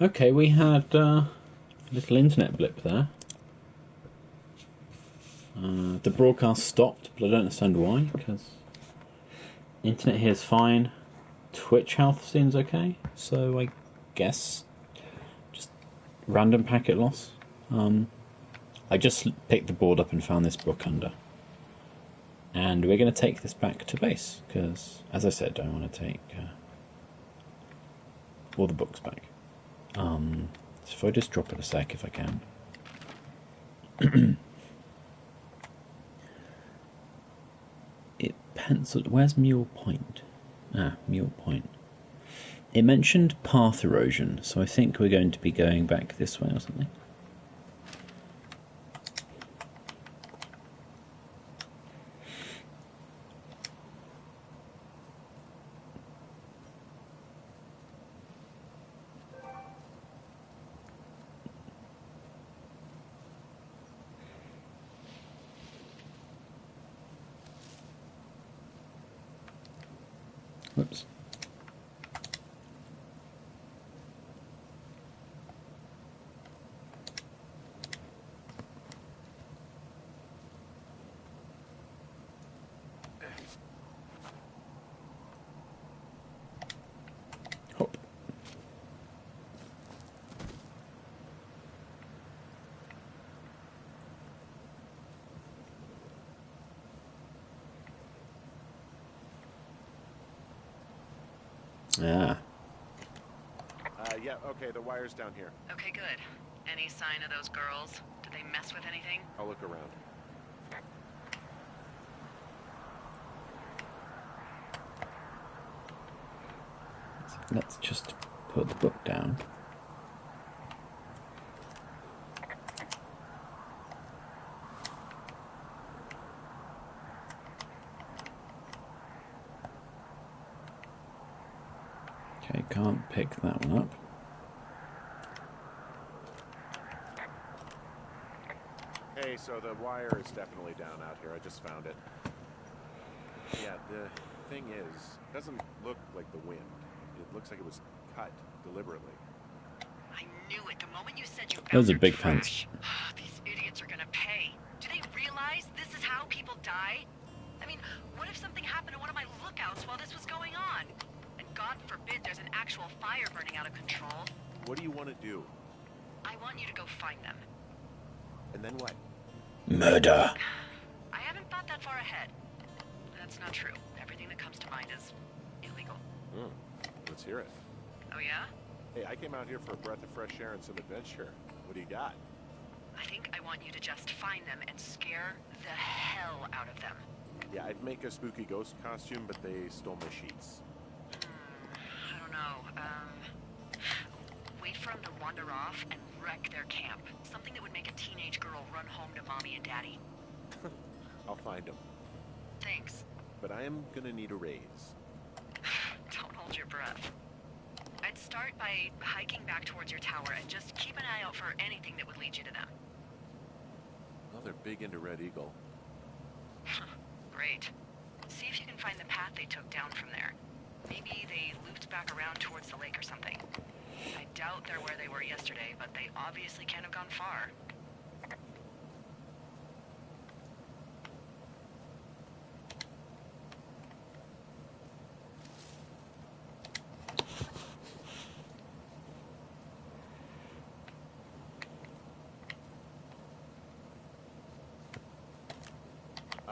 Okay, we had a little internet blip there. The broadcast stopped, but I don't understand why, because internet here is fine. Twitch health seems okay, so I guess just random packet loss. I just picked the board up and found this book under. And we're going to take this back to base, because, as I said, I want to take all the books back. So if I just drop it a sec, if I can. It penciled... Where's Mule Point? Ah, Mule Point. It mentioned path erosion, so I think we're going to be going back this way or something. Whoops. Hop. Ah. Yeah, okay, the wire's down here. Okay, good. Any sign of those girls? Did they mess with anything? I'll look around. Let's just put the book down. Okay, can't pick that one up. Hey, so the wire is definitely down out here. I just found it. Yeah, the thing is, it doesn't look like the wind. It looks like it was cut deliberately. I knew it the moment you said you found Those are your big trash. These idiots are gonna pay. Do they realize this is how people die? I mean, what if something happened to one of my lookouts while this was going on? And God forbid there's an actual fire burning out of control. What do you want to do? I want you to go find them. And then what? Murder. I haven't thought that far ahead. That's not true. Everything that comes to mind is illegal. Let's hear it. Oh yeah? Hey, I came out here for a breath of fresh air and some adventure. What do you got? I think I want you to just find them and scare the hell out of them. Yeah, I'd make a spooky ghost costume, but they stole my sheets. I don't know. Wait for them to wander off and wreck their camp. Something that would make a teenage girl run home to mommy and daddy. I'll find them. Thanks. But I am gonna need a raise. Don't hold your breath. I'd start by hiking back towards your tower and just keep an eye out for anything that would lead you to them. Well, they're big into Red Eagle. Great. See if you can find the path they took down from there. Maybe they looped back around towards the lake or something. I doubt they're where they were yesterday, but they obviously can't have gone far.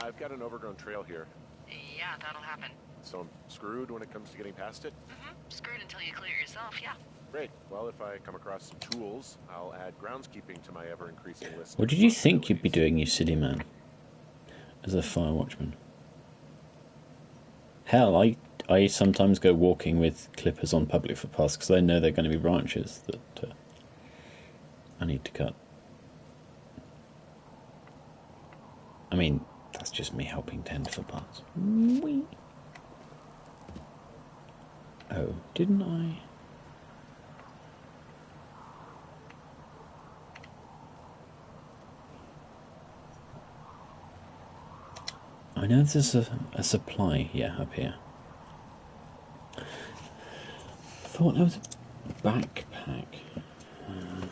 I've got an overgrown trail here. Yeah, that'll happen. So I'm screwed when it comes to getting past it? Screwed until you clear yourself, yeah. Great. Well, if I come across some tools, I'll add groundskeeping to my ever-increasing list. What did you think you'd be doing, you silly man? As a Firewatchman? Hell, I sometimes go walking with clippers on public footpaths because I know they're going to be branches that I need to cut. I mean, that's just me helping tend footpaths. Whee! Oh, didn't I? I know there's a supply, yeah, up here. I thought there was Backpack. Uh,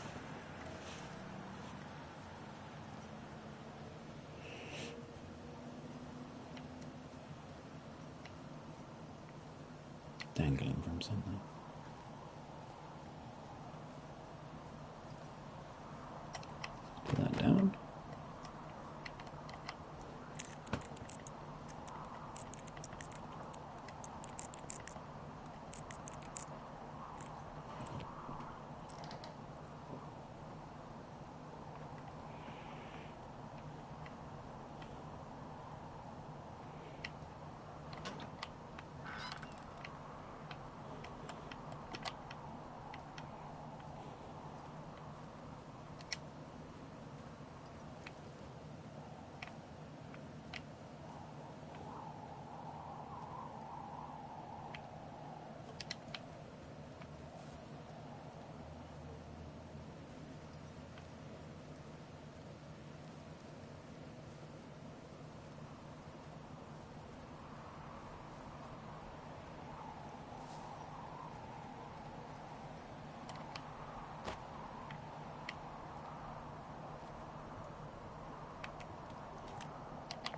dangling from something. Put that down.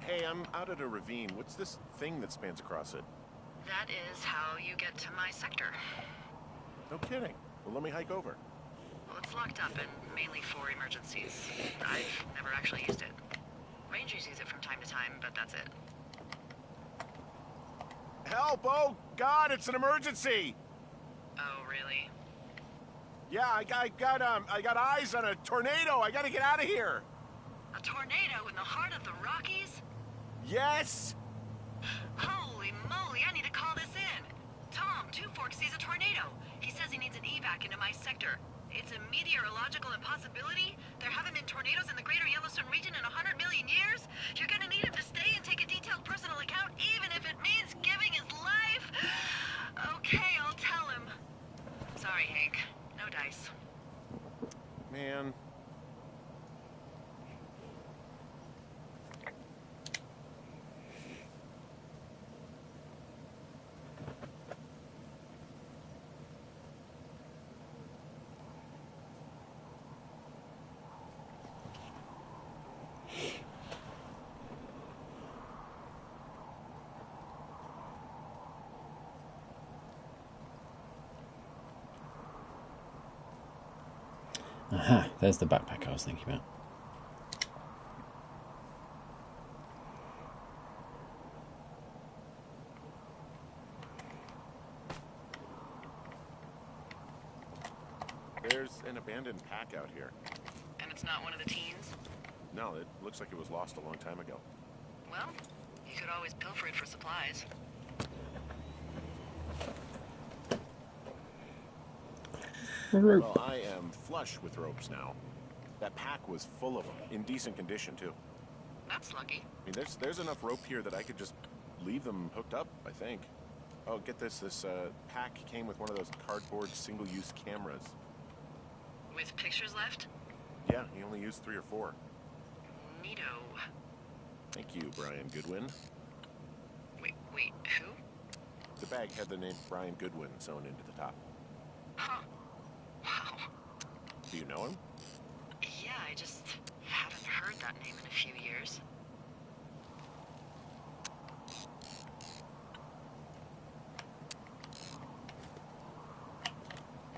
Hey, I'm out at a ravine. What's this thing that spans across it? That is how you get to my sector. No kidding. Well, let me hike over. Well, it's locked up and mainly for emergencies. I've never actually used it. Rangers use it from time to time, but that's it. Help! Oh, God, it's an emergency! Oh, really? Yeah, I got eyes on a tornado. I gotta get out of here. A tornado in the heart of the Rockies? Yes! Holy moly, I need to call this in. Tom, Two Forks sees a tornado. He says he needs an evac into my sector. It's a meteorological impossibility. There haven't been tornadoes in the greater Yellowstone region in 100 million years. You're gonna need him to stay and take a detailed personal account, even if it means giving his life. Okay, I'll tell him. Sorry, Hank. No dice. Man. Aha, there's the backpack I was thinking about. There's an abandoned pack out here. And it's not one of the teens? No, it looks like it was lost a long time ago. Well, you could always pilfer it for supplies. Well, I am flush with ropes now. That pack was full of them, in decent condition, too. That's lucky. I mean, there's enough rope here that I could just leave them hooked up, I think. Oh, get this. This pack came with one of those cardboard single-use cameras. With pictures left? Yeah, he only used 3 or 4. Neato. Thank you, Brian Goodwin. Wait, who? The bag had the name Brian Goodwin sewn into the top. Huh. Wow. Do you know him? Yeah, I just haven't heard that name in a few years.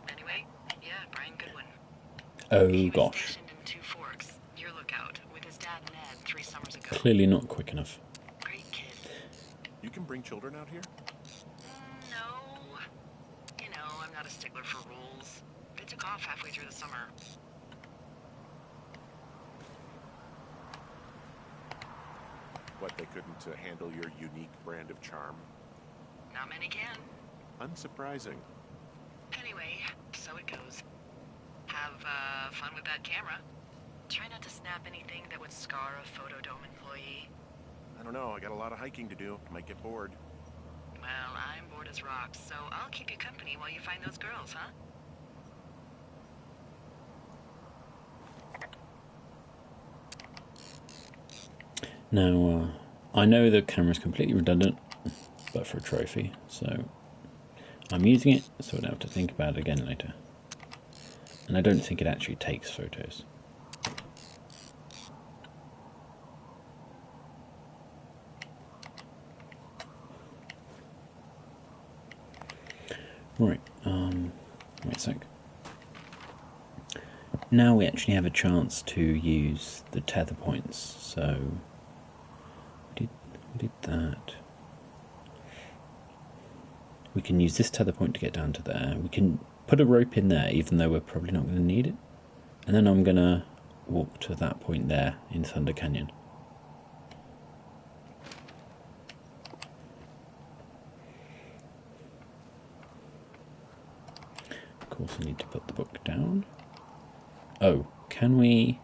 Anyway, yeah, Brian Goodwin. Oh He was gosh. stationed in Two Forks, your lookout, with his dad Ned 3 summers ago. Clearly not quick enough. Great kid. You can bring children out here? No. You know, I'm not a stickler for rules. They took off halfway through the summer. What, they couldn't handle your unique brand of charm? Not many can. Unsurprising. Anyway, so it goes. Have fun with that camera. Try not to snap anything that would scar a Photodome employee. I don't know, I got a lot of hiking to do. Might get bored. Well, I'm bored as rocks, so I'll keep you company while you find those girls, huh? Now, I know the camera's completely redundant, but for a trophy, so I'm using it, so I don't have to think about it again later. And I don't think it actually takes photos. Right, wait a sec. Now we actually have a chance to use the tether points, so we did that. We can use this tether point to get down to there. We can put a rope in there, even though we're probably not going to need it. And then I'm going to walk to that point there in Thunder Canyon. Of course, I need to put the book down. Oh, can we...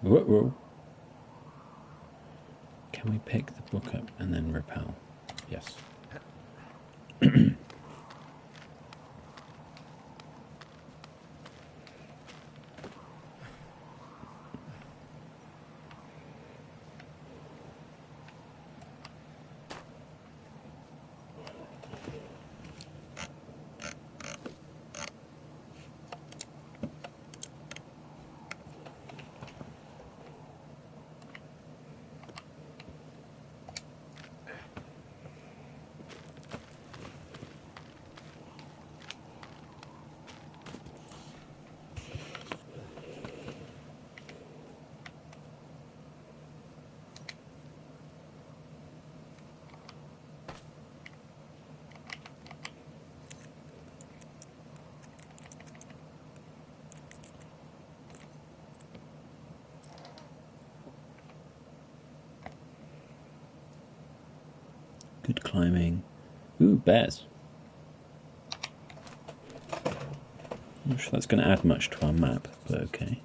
Whoa. Can we pick the book up and then repel? Yes. Good climbing. Ooh, bears. I'm not sure that's going to add much to our map, but okay.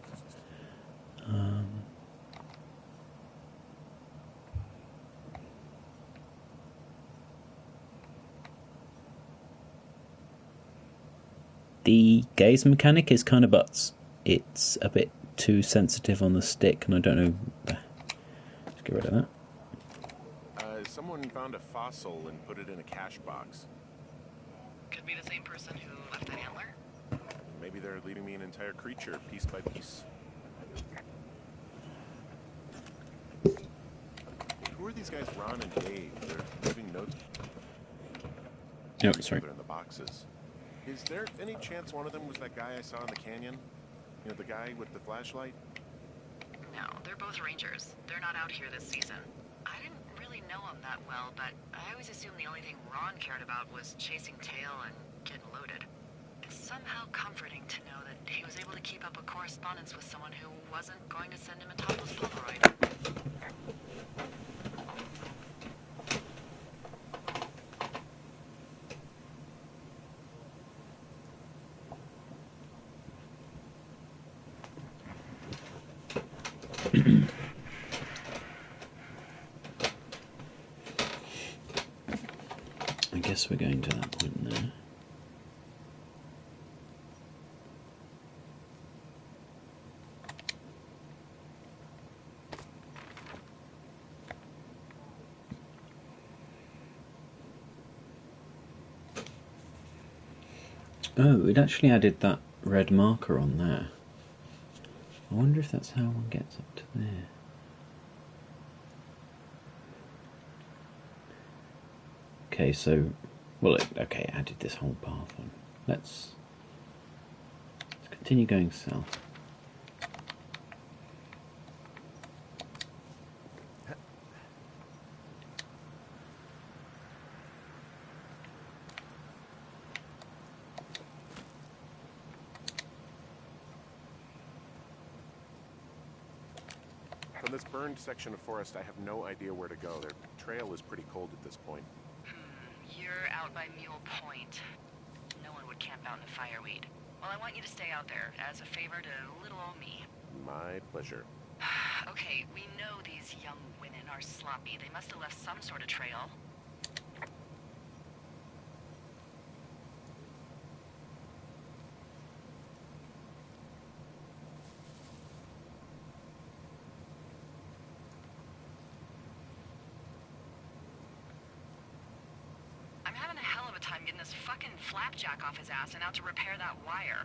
The gaze mechanic is kind of butts. It's a bit too sensitive on the stick, and I don't know... Let's get rid of that. Someone found a fossil and put it in a cache box. Could be the same person who left that antler. Maybe they're leaving me an entire creature, piece by piece. Who are these guys, Ron and Dave? They're leaving notes. Oh, sorry. In the boxes. Is there any chance one of them was that guy I saw in the canyon? You know, the guy with the flashlight? No, they're both rangers. They're not out here this season. I didn't really know him that well, but I always assumed the only thing Ron cared about was chasing tail and getting loaded. It's somehow comforting to know that he was able to keep up a correspondence with someone who wasn't going to send him a topless Polaroid. I guess we're going to that point there. Oh, it actually added that red marker on there. I wonder if that's how one gets up to there. Okay, so... Well, okay, it added this whole path on. Let's continue going south. From this burned section of forest, I have no idea where to go. Their trail is pretty cold at this point. You're out by Mule Point. No one would camp out in the fireweed. Well, I want you to stay out there as a favor to little old me. My pleasure. Okay, we know these young women are sloppy. They must have left some sort of trail. I'm having a hell of a time getting getting this fucking flapjack off his ass and out to repair that wire.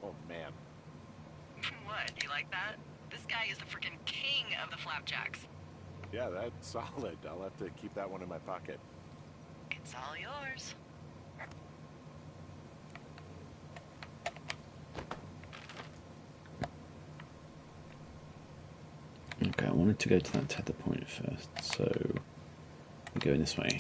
Oh, man. What, you like that? This guy is the freaking king of the flapjacks. Yeah, that's solid. I'll have to keep that one in my pocket. It's all yours. Okay, I wanted to go to that tether point first, so I'm going this way.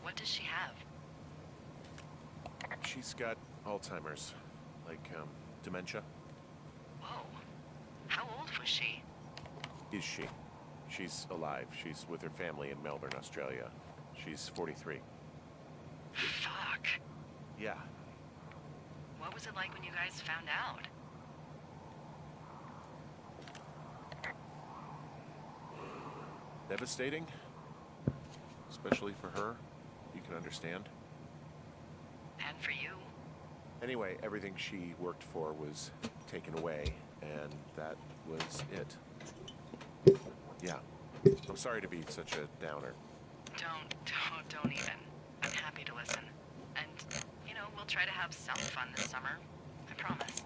What does she have? She's got Alzheimer's. Like, dementia. Whoa. How old was she? Is she? She's alive. She's with her family in Melbourne, Australia. She's 43. Fuck. Yeah. What was it like when you guys found out? Devastating. Especially for her. You can understand. And for you? Anyway, everything she worked for was taken away, and that was it. Yeah. I'm sorry to be such a downer. Don't even. I'm happy to listen. And, you know, we'll try to have some fun this summer. I promise.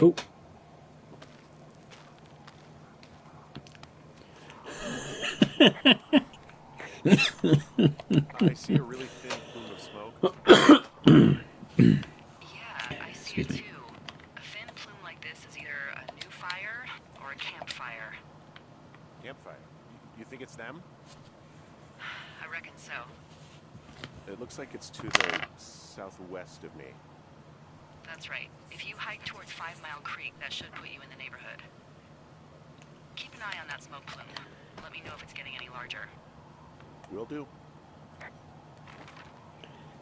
Oh. I see a really thin plume of smoke. Yeah, I see it too. A thin plume like this is either a new fire or a campfire. Campfire. You think it's them? I reckon so. It looks like it's to the southwest of me. That's right. If you hike towards 5 Mile Creek, that should put you in the neighborhood. Keep an eye on that smoke plume. Let me know if it's getting any larger. Will do.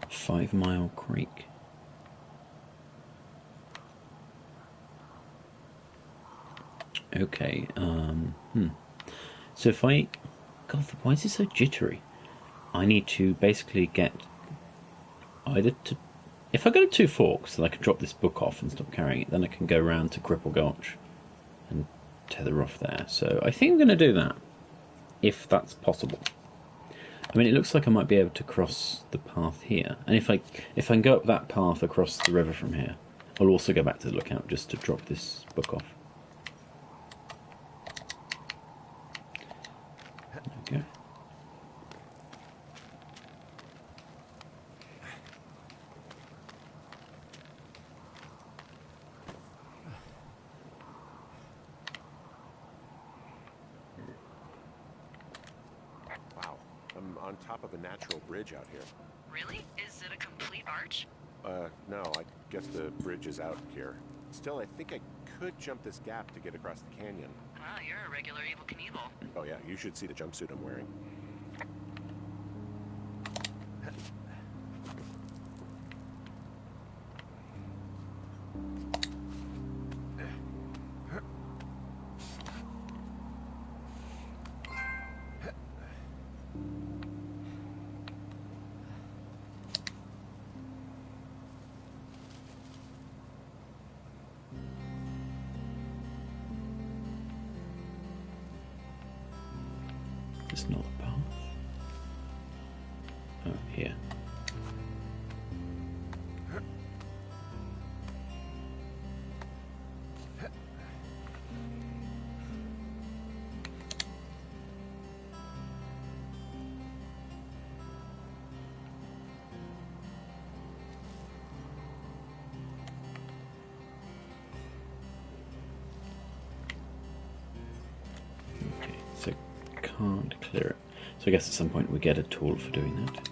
5 Mile Creek. Okay, So if I... God, why is it so jittery? I need to basically get either to... If I go to Two Forks, then I can drop this book off and stop carrying it. Then I can go around to Cripple Gulch and tether off there. So I think I'm going to do that, if that's possible. I mean, it looks like I might be able to cross the path here. And if I can go up that path across the river from here, I'll also go back to the lookout just to drop this book off. There we go. Wow. I'm on top of a natural bridge out here. Really? Is it a complete arch? No, I guess the bridge is out here. Still, I think I could jump this gap to get across the canyon. Well, you're a regular Evel Knievel. Oh yeah, you should see the jumpsuit I'm wearing. It's not the path. Oh, here. can't clear it. So I guess at some point we get a tool for doing that.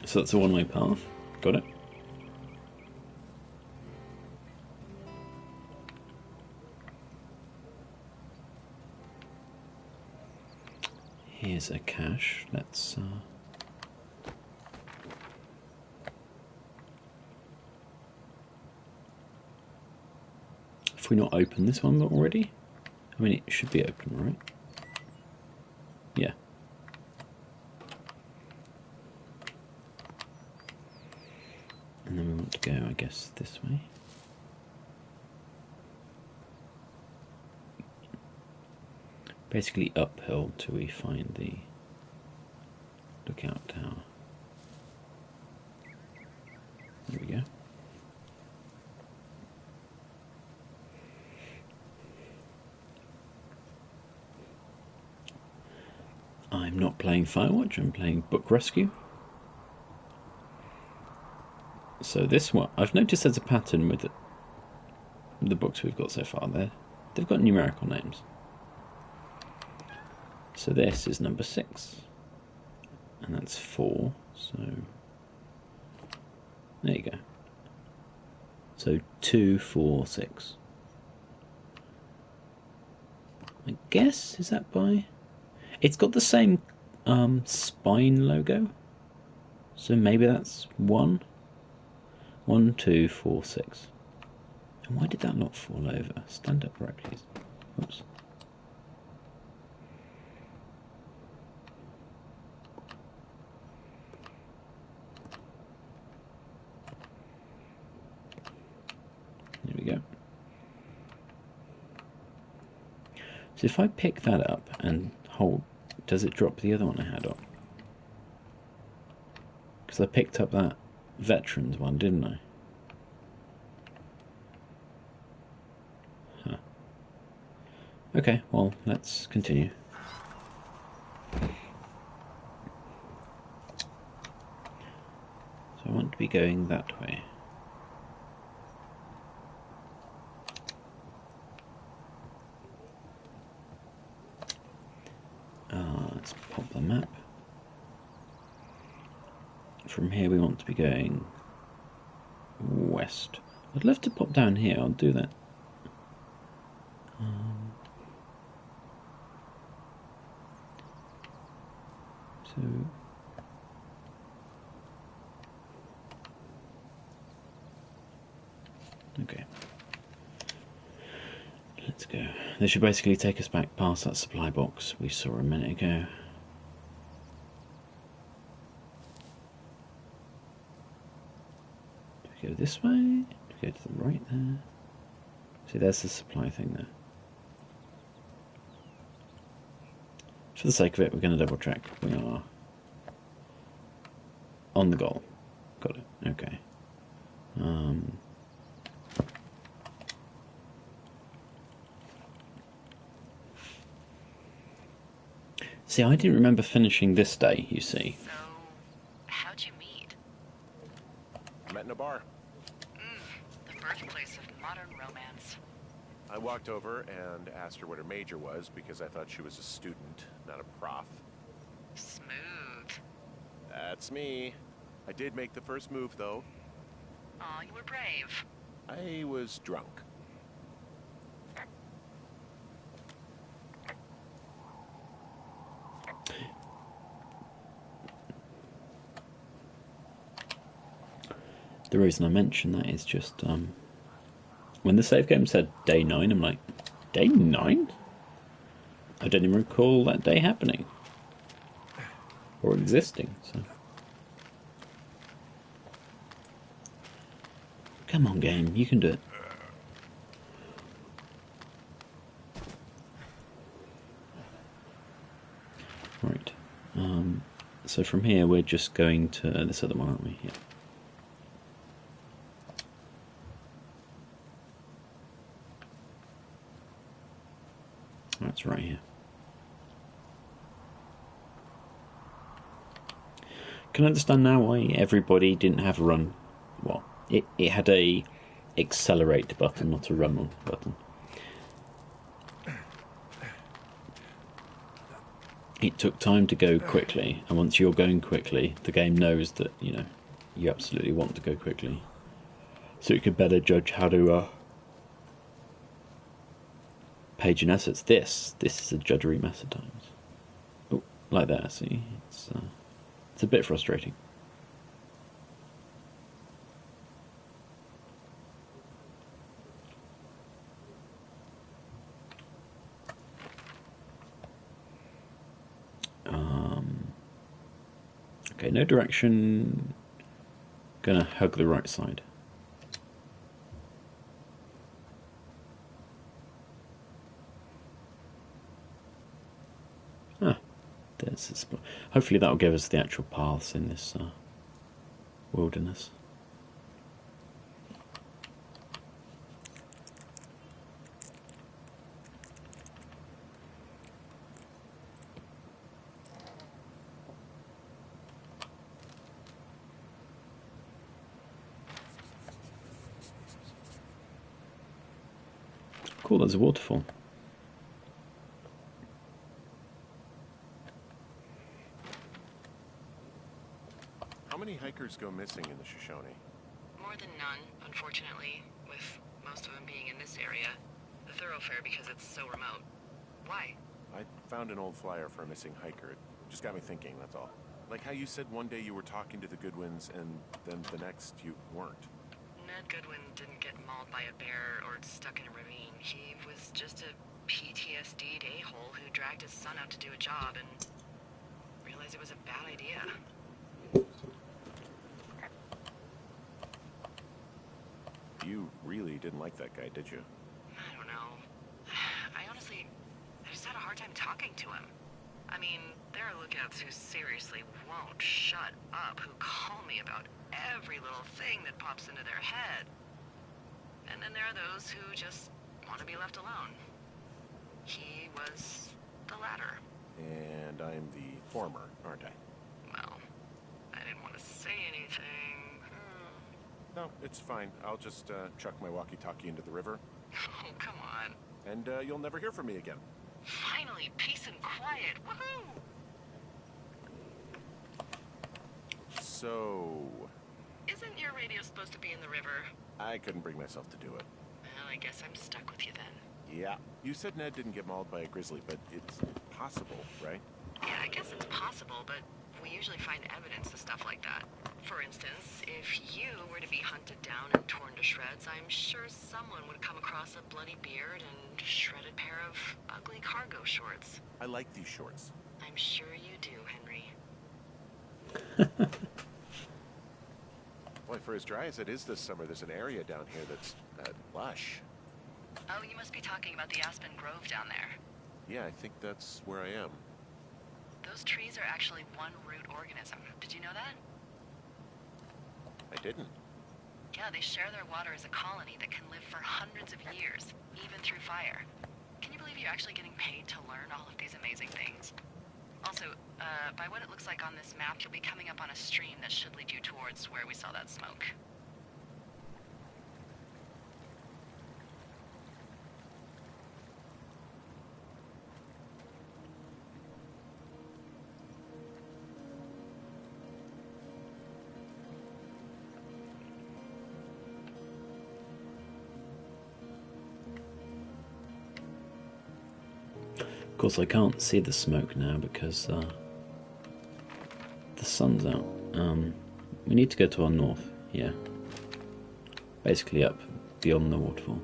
So that's a one-way path. Got it. Here's a cache. Let's have we not opened this one already? I mean, it should be open, right? Yeah. And then we want to go, I guess, this way. Basically uphill till we find the lookout tower. There we go. I'm not playing Firewatch, I'm playing Book Rescue. So this one, I've noticed there's a pattern with the books we've got so far there. They've got numerical names. So this is number 6. And that's 4, so there you go. So 2, 4, 6. I guess, is that by... It's got the same spine logo. So maybe that's 1. 1, 2, 4, 6. And why did that not fall over? Stand upright, please. Oops. There we go. So if I pick that up and hold, does it drop the other one I had on? Because I picked up that Veterans one, didn't I? Huh. Okay, well, let's continue. So I want to be going that way. Let's pop the map. From here we want to be going west. I'd love to pop down here, I'll do that. So okay. Let's go. This should basically take us back past that supply box we saw a minute ago. Do we go this way? Do we go to the right there? See, there's the supply thing there. For the sake of it, we're going to double check. We are on the goal. Got it. Okay. See, I didn't remember finishing this day, you see. So, how'd you meet? Met in a bar. The birthplace of modern romance. I walked over and asked her what her major was because I thought she was a student, not a prof. Smooth. That's me. I did make the first move, though. Aw, you were brave. I was drunk. The reason I mention that is just when the save game said day 9, I'm like, day 9? I don't even recall that day happening or existing. So come on, game, you can do it. Right. So from here we're just going to this other one, aren't we? Yeah. That's right here. Can I understand now why everybody didn't have a run? Well, it had a accelerate button, not a run button. it took time to go quickly, and once you're going quickly, the game knows that, you know, you absolutely want to go quickly. So it could better judge how to page and assets. This is a judgery mess at times. Oh, like that, see? It's a bit frustrating. Okay, no direction. Gonna hug the right side. Ah, there's this. Hopefully that'll give us the actual paths in this wilderness. Cool, there's a waterfall. How many hikers go missing in the Shoshone? More than none, unfortunately, with most of them being in this area. The thoroughfare because it's so remote. Why? I found an old flyer for a missing hiker. It just got me thinking, that's all. Like how you said one day you were talking to the Goodwins and then the next you weren't. Ned Goodwin didn't get mauled by a bear or stuck in a ravine. He was just a PTSD'd a-hole who dragged his son out to do a job and realized it was a bad idea. You really didn't like that guy, did you? I don't know. I just had a hard time talking to him. I mean, there are lookouts who seriously won't shut up, who call me about every little thing that pops into their head. And then there are those who just want to be left alone. He was the latter. And I'm the former, aren't I? Well, I didn't want to say anything. No, it's fine. I'll just chuck my walkie-talkie into the river. Oh, come on. And you'll never hear from me again. Finally, peace and quiet. Woohoo! So... Isn't your radio supposed to be in the river? I couldn't bring myself to do it. Well, I guess I'm stuck with you then. Yeah. You said Ned didn't get mauled by a grizzly, but it's possible, right? Yeah, I guess it's possible, but we usually find evidence of stuff like that. For instance, if you were to be hunted down and torn to shreds, I'm sure someone would come across a bloody beard and shredded pair of ugly cargo shorts. I like these shorts. I'm sure you do, Henry. Boy, for as dry as it is this summer, there's an area down here that's lush. Oh, you must be talking about the Aspen Grove down there. Yeah, I think that's where I am. Those trees are actually one root organism. Did you know that? I didn't. Yeah, they share their water as a colony that can live for hundreds of years, even through fire. Can you believe you're actually getting paid to learn all of these amazing things? Also, by what it looks like on this map, you'll be coming up on a stream that should lead you towards where we saw that smoke. Of course, I can't see the smoke now because the sun's out. We need to go to our north, yeah. Basically up beyond the waterfall.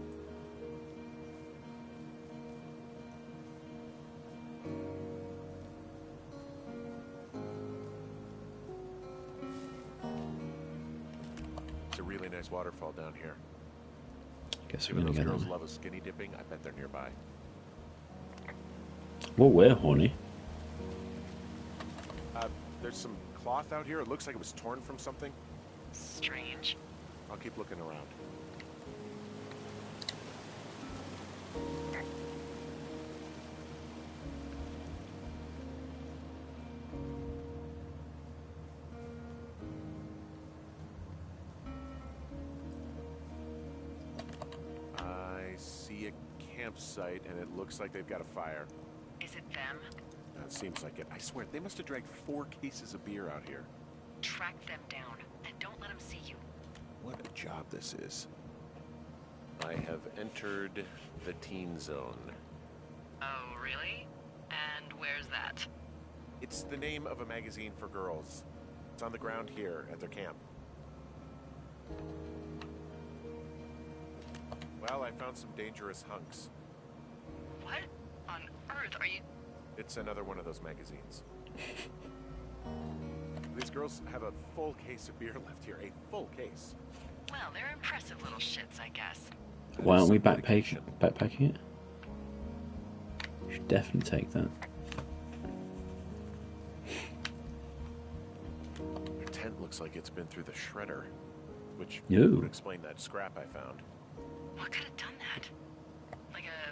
It's a really nice waterfall down here. Guess If we're gonna those go girls down there. love a skinny dipping, I bet they're nearby. Well, we're horny. There's some cloth out here. It looks like it was torn from something. Strange. I'll keep looking around. I see a campsite, and it looks like they've got a fire. Is it them? That seems like it. I swear, they must have dragged 4 cases of beer out here. Track them down, and don't let them see you. What a job this is. I have entered the teen zone. Oh, really? And where's that? It's the name of a magazine for girls. It's on the ground here at their camp. Well, I found some dangerous hunks. What on earth are you... It's another one of those magazines. These girls have a full case of beer left here. A full case. Well, they're impressive little shits, I guess. Why aren't we backpacking it? Should definitely take that. Their tent looks like it's been through the shredder, which Ew. would explain that scrap I found. What could have done that?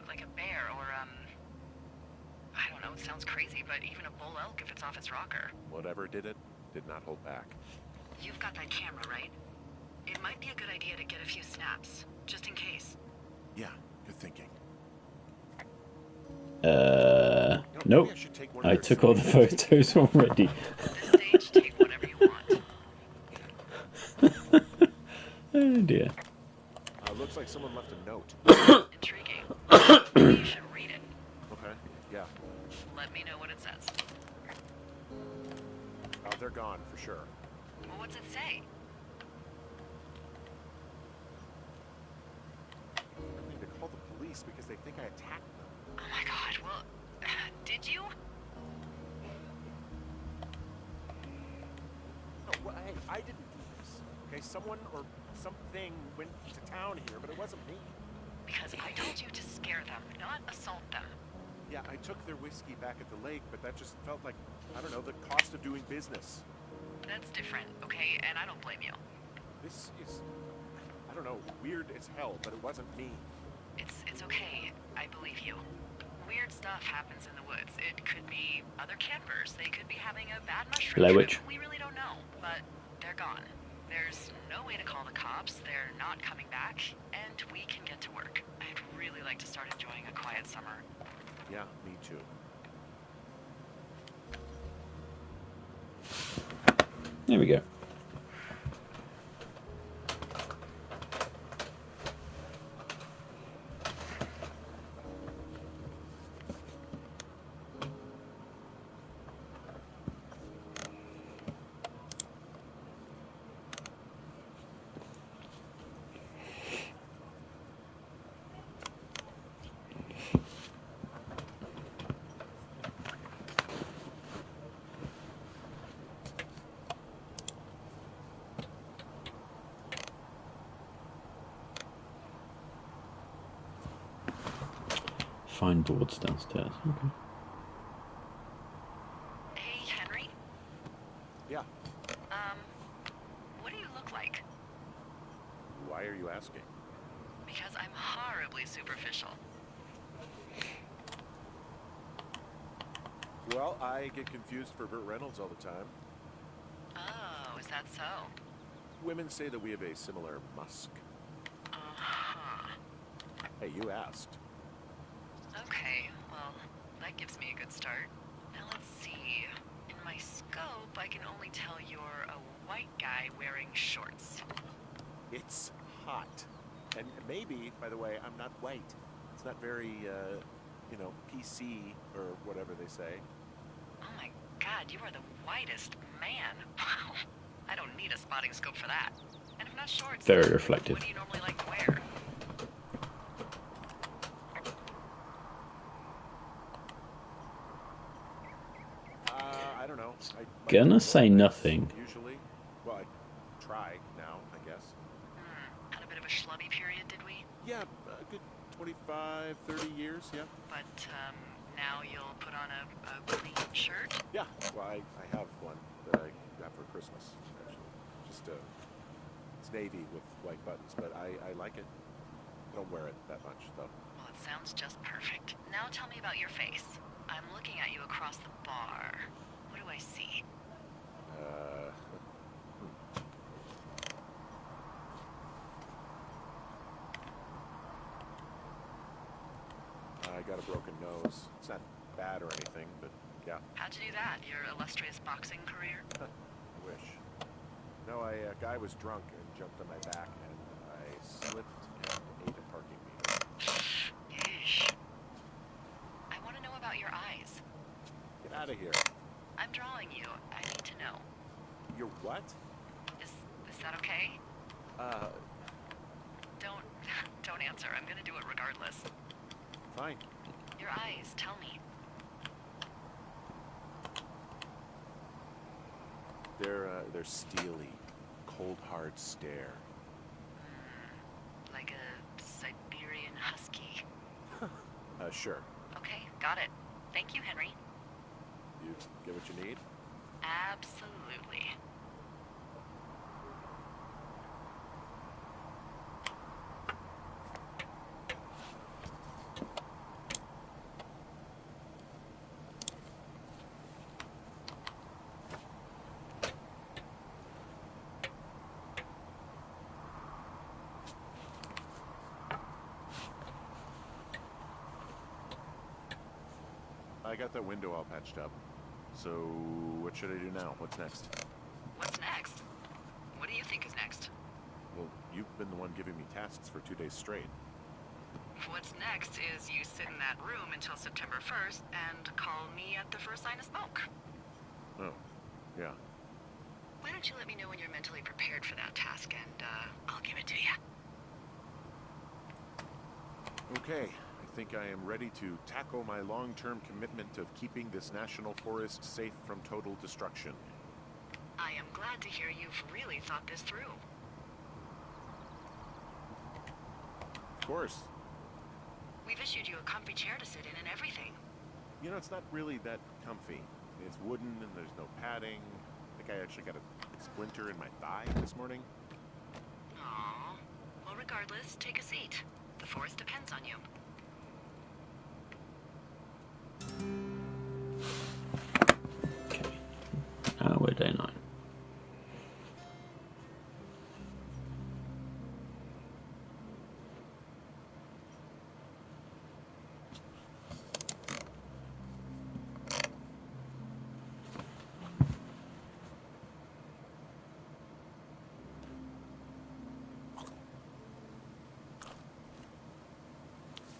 Like a bear or, I don't know, it sounds crazy, but even a bull elk if it's off its rocker. Whatever did it, did not hold back. You've got that camera, right? It might be a good idea to get a few snaps, just in case. Yeah, good thinking. Nope. Maybe I should take one of I their took all the selfies. photos already. At this stage, take whatever you want. Oh dear. Looks like someone left a note. Intriguing. Maybe you should read it. Okay, yeah. Let me know what it says. Oh, they're gone for sure. Well, what's it say? I need to call the police because they think I attacked them. Oh my god, well, did you? No, well, hey, I didn't do this. Okay, someone or something went to town here, but it wasn't me. Because I told you to scare them, not assault them. Yeah, I took their whiskey back at the lake, but that just felt like, I don't know, the cost of doing business. That's different, okay? And I don't blame you. This is, I don't know, weird as hell, but it wasn't me. It's okay. I believe you. Weird stuff happens in the woods. It could be other campers. They could be having a bad mushroom Blair trip. Witch. We really don't know, but they're gone. There's no way to call the cops. They're not coming back, and we can get to work. I'd really like to start enjoying a quiet summer. Yeah, me too. There we go. Find boards downstairs. Okay. Hey, Henry? Yeah, What do you look like? why are you asking? Because I'm horribly superficial. Well, I get confused for Burt Reynolds all the time. Oh, is that so? Women say that we have a similar musk. Uh-huh. Hey, you asked. Okay, well, that gives me a good start. Now let's see. In my scope, I can only tell you're a white guy wearing shorts. It's hot. And maybe, by the way, I'm not white. It's not very, PC or whatever they say. Oh my god, you are the whitest man. Wow. I don't need a spotting scope for that. And if not shorts, Very then reflective. what do you normally like to wear? I don't know. I like Gonna to say look nice, nothing. Usually. Well, I try now, I guess. Had a bit of a schlubby period, did we? Yeah, a good 25, 30 years, yeah. But, now you'll put on a clean shirt? Yeah, well, I have one that I got for Christmas, actually. Just, it's navy with white buttons, but I like it. I don't wear it that much, though. Well, it sounds just perfect. Now tell me about your face. I'm looking at you across the bar. What do I see? I got a broken nose. It's not bad or anything, but yeah, How'd you do that? Your illustrious boxing career? I wish. No, a guy was drunk and jumped on my back, and I slipped and ate a parking meter. Yeesh. I want to know about your eyes. Get out of here. I'm drawing you. I need to know. You're what? Is that okay? Don't don't answer. I'm gonna do it regardless. Fine. Your eyes, tell me. They're steely, cold hard stare. Like a Siberian husky. Sure. Okay, got it. Thank you, Henry. You get what you need? Absolutely. I got that window all patched up. So, what should I do now? What's next? What's next? What do you think is next? Well, you've been the one giving me tasks for 2 days straight. What's next is you sit in that room until September 1st and call me at the first sign of smoke. Oh, yeah. Why don't you let me know when you're mentally prepared for that task and I'll give it to you. Okay, I think I am ready to tackle my long-term commitment of keeping this national forest safe from total destruction. I am glad to hear you've really thought this through. Of course. We've issued you a comfy chair to sit in and everything. You know, it's not really that comfy. It's wooden and there's no padding. I think I actually got a splinter in my thigh this morning. Aww. Well, regardless, take a seat. The forest depends on you. Okay. We're day 9.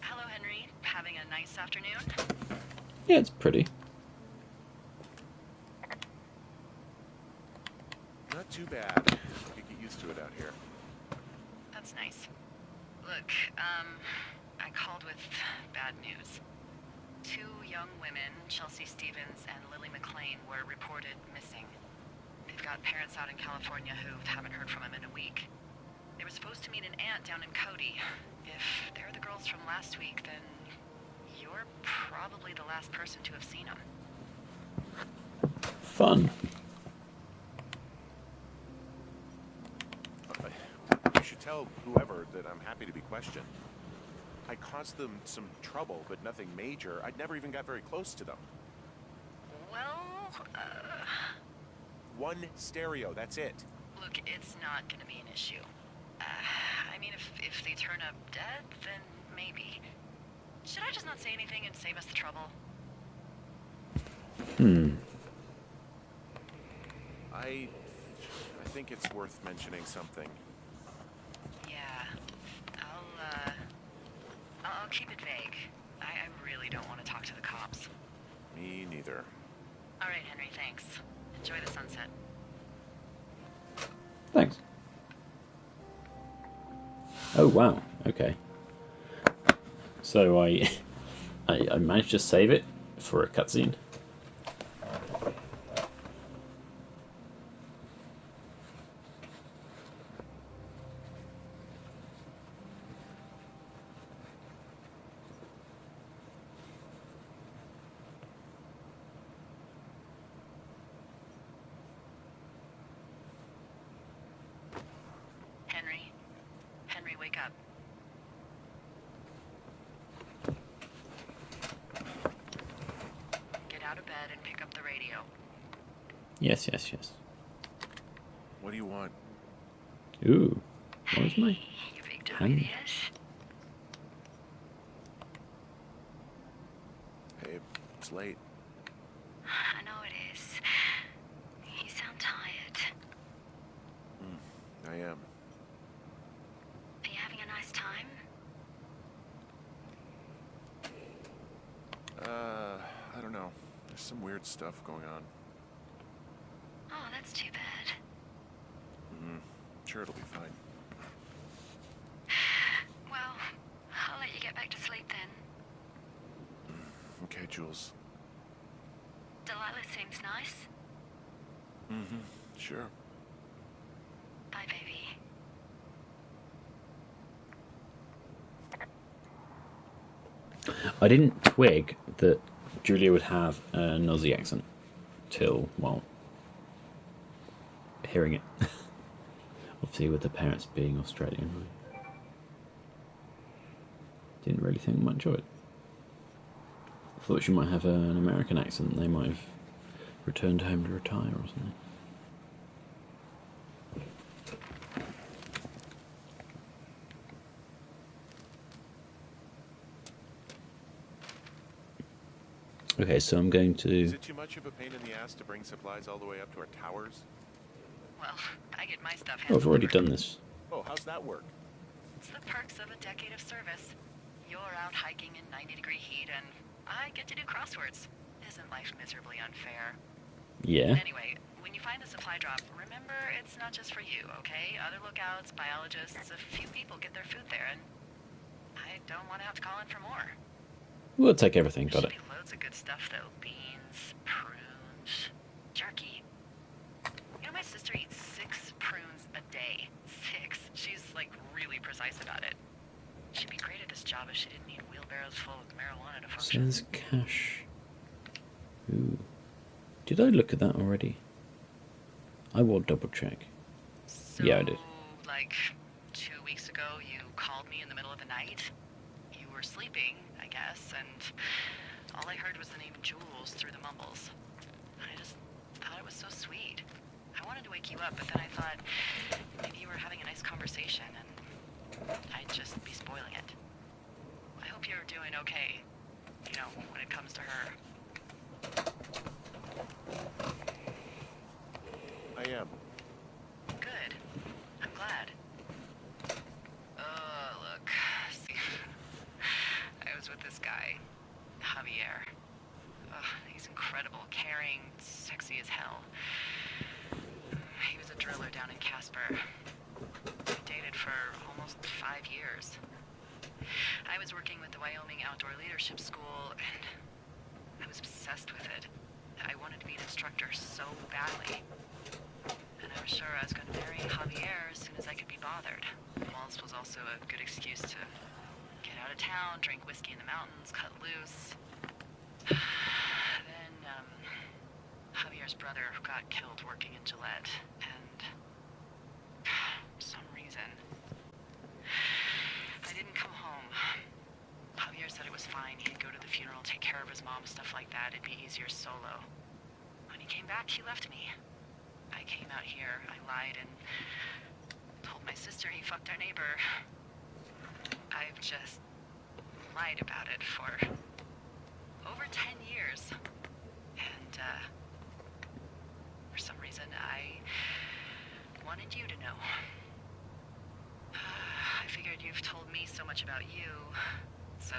Hello, Henry. Having a nice afternoon? Yeah, it's pretty. Not too bad. I could get used to it out here. That's nice. Look, I called with bad news. 2 young women, Chelsea Stevens and Lily McLean, were reported missing. They've got parents out in California who haven't heard from them in a week. They were supposed to meet an aunt down in Cody. If they're the girls from last week, then you're probably the last person to have seen them. Fun. You should tell whoever that I'm happy to be questioned. I caused them some trouble, but nothing major. I never even got very close to them. Well, One stereo, that's it. look, it's not gonna be an issue. I mean, if they turn up dead, then maybe. Should I just not say anything and save us the trouble? I think it's worth mentioning something. Yeah. I'll keep it vague. I really don't want to talk to the cops. Me neither. All right, Henry, thanks. Enjoy the sunset. Thanks. Oh wow. Okay. So I managed to save it for a cutscene. Henry, wake up. Get out of bed and pick up the radio. Yes. What do you want? Ooh. What was my You big dumb hand? idiot. Hey, It's late. I know it is. You sound tired. I am. Are you having a nice time? I don't know. There's some weird stuff going on. Oh, that's too bad. Sure, it'll be fine. Well, I'll let you get back to sleep then. Okay, Jules. Delilah seems nice. Sure. Bye, baby. I didn't twig that Julia would have an Aussie accent till, well, hearing it. Obviously with the parents being Australian. Didn't really think much of it. I thought she might have an American accent. They might have returned home to retire or something. Okay, so I'm going to... Is it too much of a pain in the ass to bring supplies all the way up to our towers? Well, I get my stuff Oh, I've already delivered. done this. Oh, how's that work? It's the perks of a decade of service. You're out hiking in 90-degree heat, and I get to do crosswords. Isn't life miserably unfair? Yeah. Anyway, when you find the supply drop, remember it's not just for you, okay? Other lookouts, biologists, a few people get their food there, and I don't want to have to call in for more. We'll take everything, There got should it. be loads of good stuff, though. Beans, prunes, jerky. You know, my sister eats 6 prunes a day. 6. She's, like, really precise about it. She'd be great at this job if she didn't need wheelbarrows full of marijuana to So function. there's cash. Ooh. Did I look at that already? I will double check. So, Yeah, I did. like, 2 weeks ago, you called me in the middle of the night. You were sleeping, I guess, and all I heard was the name Jules through the mumbles. I just thought it was so sweet. I wanted to wake you up, but then I thought maybe you were having a nice conversation, and I'd just be spoiling it. I hope you're doing okay, you know, when it comes to her. I am. Good. I'm glad. Look. See, I was with this guy, Javier. He's incredible, caring, sexy as hell. He was a driller down in Casper. We dated for almost 5 years. I was working with the Wyoming Outdoor Leadership School, and I was obsessed with it. I wanted to be an instructor so badly. And I was sure I was going to marry Javier as soon as I could be bothered. Wallace was also a good excuse to get out of town, drink whiskey in the mountains, cut loose. Then, Javier's brother got killed working in Gillette, and for some reason, I didn't come home. Javier said it was fine. He'd go to the funeral, take care of his mom, stuff like that. It'd be easier solo. When he came back, he left me. I came out here, I lied, and told my sister he fucked our neighbor. I've just lied about it for over 10 years. And, for some reason, I wanted you to know. I figured you've told me so much about you, so,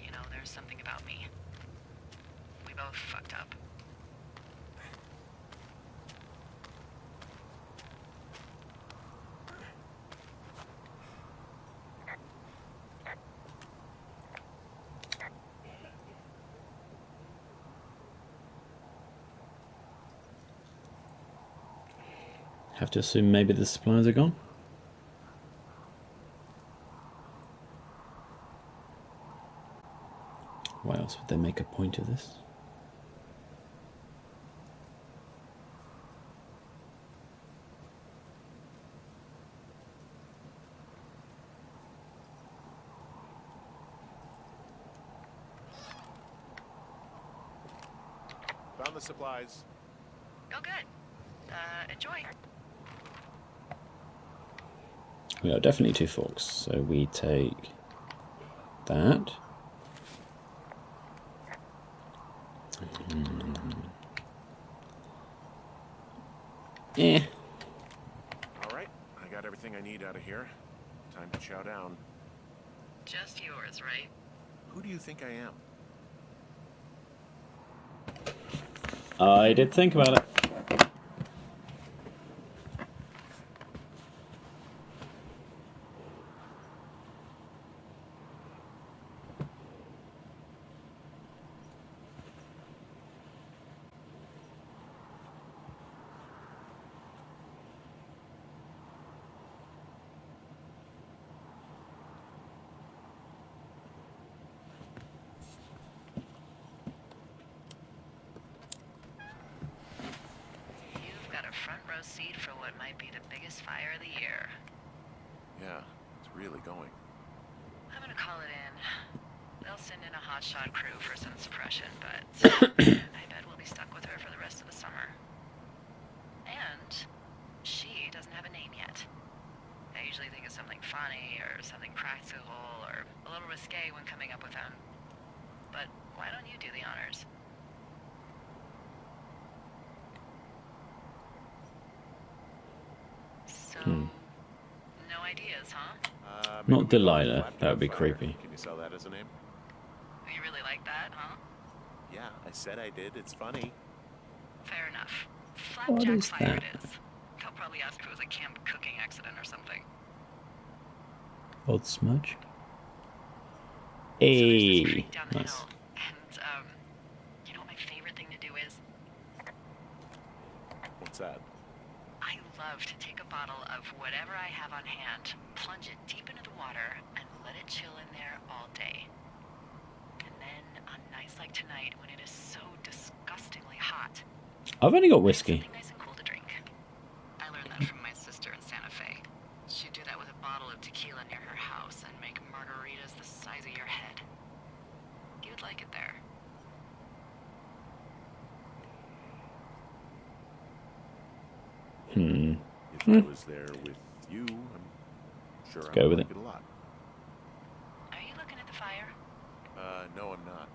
you know, there's something about me. We both fucked up. Have to assume maybe the supplies are gone. Why else would they make a point of this? Found the supplies. Oh, good. Enjoy. We are definitely 2 forks, so we take that. Eh. All right, I got everything I need out of here. Time to chow down. Just yours, right? Who do you think I am? I did think about it. You've got a front row seat for what might be the biggest fire of the year. Yeah, it's really going. I'm gonna call it in. They'll send in a hotshot crew for some suppression, but I bet we'll be stuck with her for the rest of the summer. And she doesn't have a name yet. I usually think of something funny or something practical or a little risque when coming up with them. But why don't you do the honors? So, no ideas, huh? Maybe Not we call it Delilah. That would be Flapjack Fire. creepy. Can you sell that as a name? You really like that, huh? Yeah, I said I did. It's funny. Fair enough. What Flapjack is Fire that? it is. They'll probably ask if it was a camp cooking accident or something. Odd smudge. So there's this Hey, creek down the nice. hill, and you know what my favorite thing to do is? What's that? I love to take a bottle of whatever I have on hand, plunge it deep into the water, and let it chill in there all day. And then on nights like tonight, when it is so disgustingly hot, I've only got I need whiskey. something nice and cool to drink. I learned that from my sister in Santa Fe. She'd do that with a bottle of tequila near her house and make margaritas the size of your head. You'd like it there. If I was there with you, I'm sure I go would with like it. it a lot. Are you looking at the fire? No, I'm not.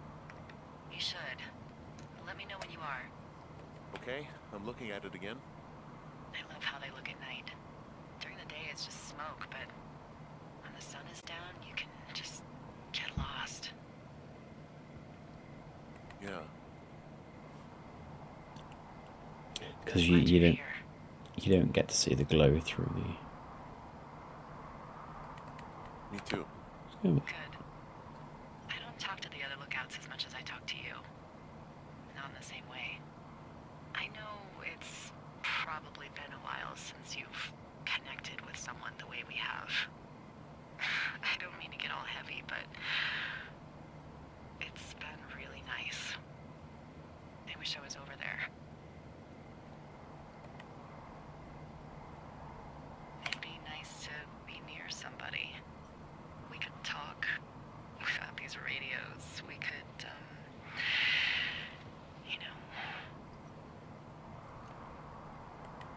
You should. Let me know when you are. Okay, I'm looking at it again. I love how they look at night. During the day, it's just smoke, but when the sun is down, you can just get lost. Yeah. Because Glad you you're don't here. you don't get to see the glow through the. Me too. Let's go with it. Good. I don't talk to the other lookouts as much as I talk to you. Not in the same way. I know it's probably been a while since you've connected with someone the way we have. I don't mean to get all heavy, but it's been really nice. I wish I was over there. It'd be nice to be near somebody. We could talk without these radios. We could, you know,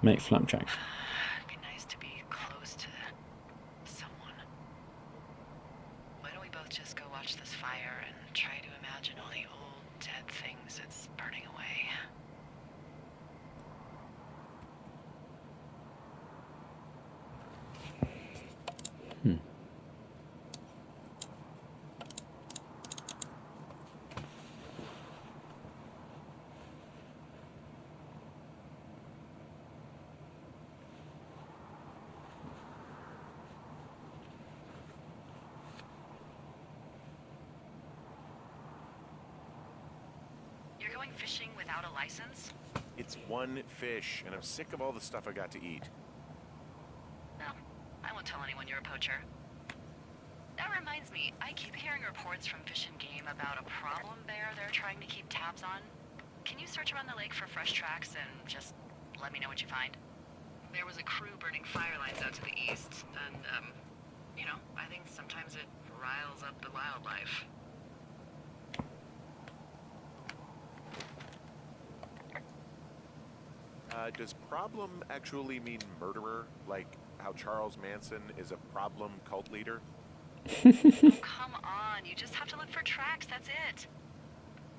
Make flapjacks. it'd be nice to be close to someone. Why don't we both just go watch this fire and try to imagine all the old dead things it's burning away? You're going fishing without a license? It's one fish, and I'm sick of all the stuff I got to eat. No, I won't tell anyone you're a poacher. That reminds me, I keep hearing reports from Fish and Game about a problem bear they're trying to keep tabs on. Can you search around the lake for fresh tracks and just let me know what you find? There was a crew burning fire lines out to the east, and, you know, I think sometimes it riles up the wildlife. Does problem actually mean murderer? Like how Charles Manson is a problem cult leader? Oh, come on, you just have to look for tracks, that's it.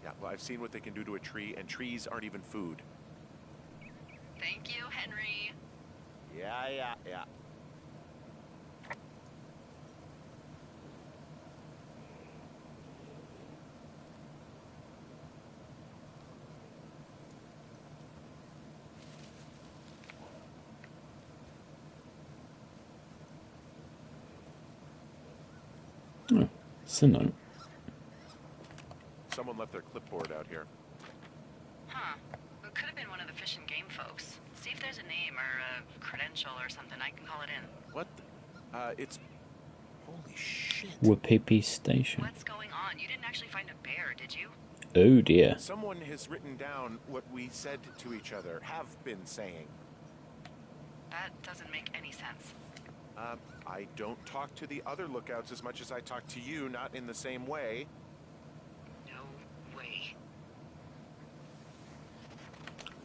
Yeah, well, I've seen what they can do to a tree, and trees aren't even food. Thank you, Henry. Yeah. Oh, it's a note. Someone left their clipboard out here. Huh. It could have been one of the Fish and Game folks. See if there's a name or a credential or something. I can call it in. What? It's... Holy shit. Wapiti Station. What's going on? You didn't actually find a bear, did you? Oh dear. Someone has written down what we said to each other, have been saying. That doesn't make any sense. I don't talk to the other lookouts as much as I talk to you, not in the same way. No way.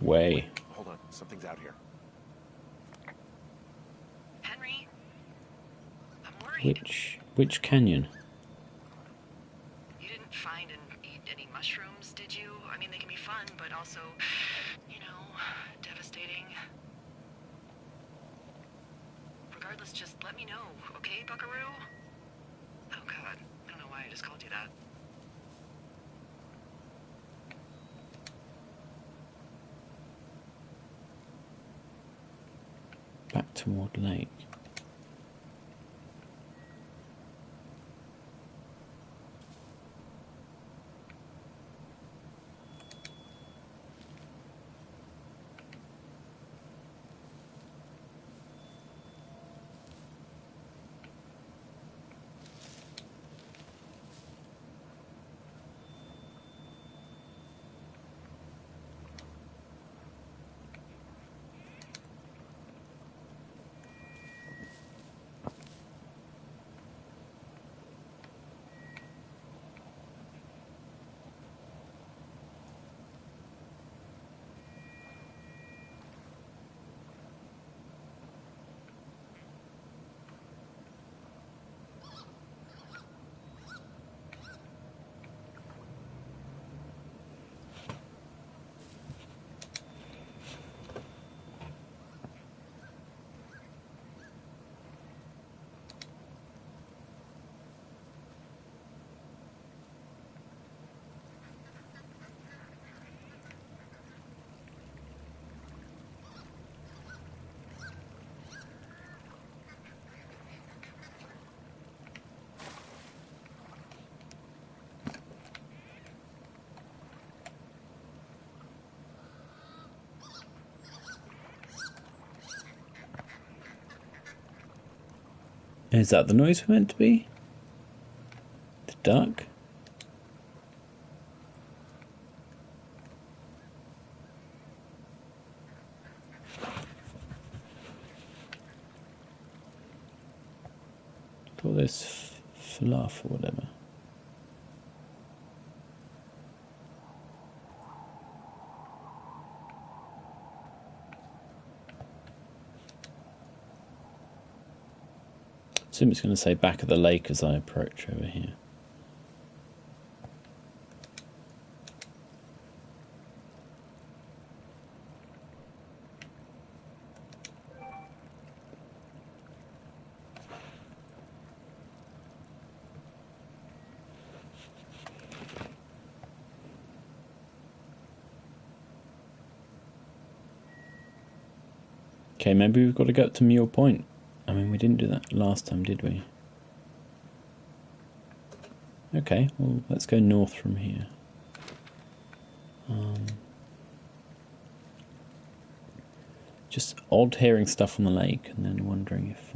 Way. Hold on, something's out here. Henry? I'm worried. Which canyon? You didn't find and eat any mushrooms, did you? I mean, they can be fun, but also, you know, devastating. Regardless, just let me know, okay, Buckaroo? Oh, God. I don't know why I just called you that. Back toward lake. Is that the noise we're meant to be? The duck? All this fluff or whatever. I assume it's going to say back of the lake as I approach over here. Okay, maybe we've got to go up to Mule Point. I mean, we didn't do that last time, did we? Okay, well, let's go north from here. Just odd hearing stuff on the lake and then wondering if...